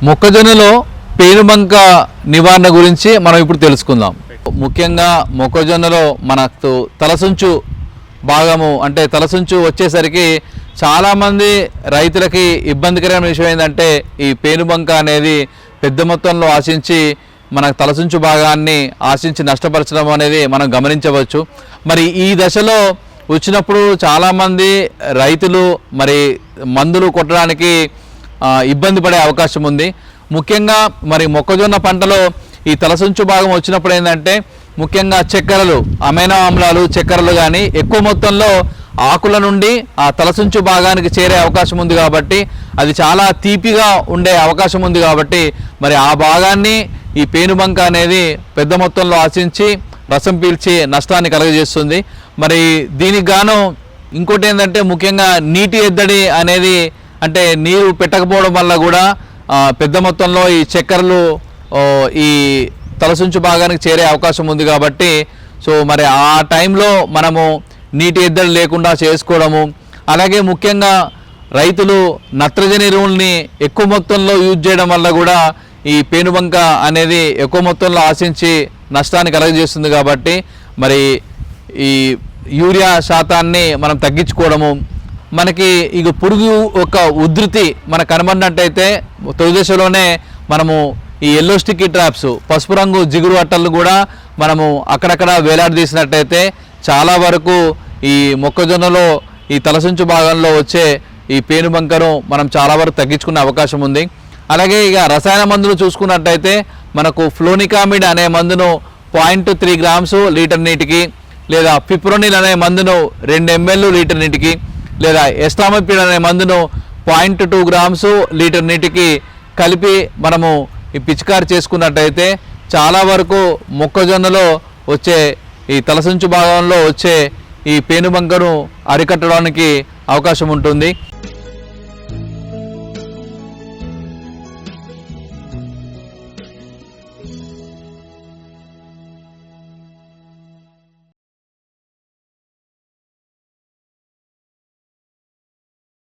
మొక్కజొన్నలో పేనుబంక నివారణ గురించి మనం ఇప్పుడు తెలుసుకుందాం. ముఖ్యంగా మొక్కజొన్నలో మనకు తలసుంచు భాగము అంటే తలసుంచు వచ్చేసరికి చాలామంది రైతులకి ఇబ్బందికరమైన విషయం ఏంటంటే ఈ పేనుబంక అనేది పెద్ద మొత్తంలో ఆశించి మన తలసుంచు భాగాన్ని ఆశించి నష్టపరచడం అనేది మనం గమనించవచ్చు. మరి ఈ దశలో వచ్చినప్పుడు చాలామంది రైతులు మరి మందులు కొట్టడానికి ఇబ్బంది పడే అవకాశం ఉంది. ముఖ్యంగా మరి మొక్కజొన్న పంటలో ఈ తలసుంచు భాగం వచ్చినప్పుడు ఏంటంటే ముఖ్యంగా చక్కెరలు, అమైనో ఆమ్లాలు, చక్కెరలు కానీ ఎక్కువ మొత్తంలో ఆకుల నుండి ఆ తలసుంచు భాగానికి చేరే అవకాశం ఉంది కాబట్టి అది చాలా తీపిగా ఉండే అవకాశం ఉంది కాబట్టి మరి ఆ భాగాన్ని ఈ పేనుబంక అనేది పెద్ద మొత్తంలో ఆశించి రసం పీల్చి నష్టాన్ని కలుగజేస్తుంది. మరి దీనికి గాను ఇంకోటి ఏంటంటే ముఖ్యంగా నీటి ఎద్దడి అనేది అంటే నీరు పెట్టకపోవడం వల్ల కూడా పెద్ద మొత్తంలో ఈ చక్కెరలు ఈ తలసుంచు భాగానికి చేరే అవకాశం ఉంది కాబట్టి సో మరి ఆ టైంలో మనము నీటి ఎద్దడి లేకుండా చేసుకోవడము, అలాగే ముఖ్యంగా రైతులు నత్రజని ఎరువుల్ని ఎక్కువ మొత్తంలో యూజ్ చేయడం వల్ల కూడా ఈ పేనుబంక అనేది ఎక్కువ మొత్తంలో ఆశించి నష్టాన్ని కలుగజేస్తుంది. కాబట్టి మరి ఈ యూరియా శాతాన్ని మనం తగ్గించుకోవడము, మనకి ఇక పురుగు యొక్క ఉధృతి మనకు కనబడినట్టయితే తొలి దశలోనే మనము ఈ ఎల్లో స్టిక్కీ ట్రాప్స్, పసుపు రంగు జిగురు అట్టలు కూడా మనము అక్కడక్కడ వేలాడదీసినట్టయితే చాలా వరకు ఈ మొక్కజొన్నలో ఈ తలసుంచు భాగంలో వచ్చే ఈ పేనుబంకను మనం చాలా వరకు తగ్గించుకునే అవకాశం ఉంది. అలాగే ఇక రసాయన మందులు చూసుకున్నట్టయితే మనకు ఫ్లోనికామిడ్ అనే మందును 0.3 గ్రామ్స్ లీటర్ నీటికి, లేదా పిప్రోనిల్ అనే మందును 2 ml లీటర్ నీటికి, లేదా ఎస్టామపిడ్ అనే మందును 0.2 గ్రామ్స్ లీటర్ నీటికి కలిపి మనము ఈ పిచికారి చేసుకున్నట్టయితే చాలా వరకు మొక్కజొన్నలో వచ్చే ఈ తలసుంచు భాగంలో వచ్చే ఈ పేనుబంకను అరికట్టడానికి అవకాశం ఉంటుంది.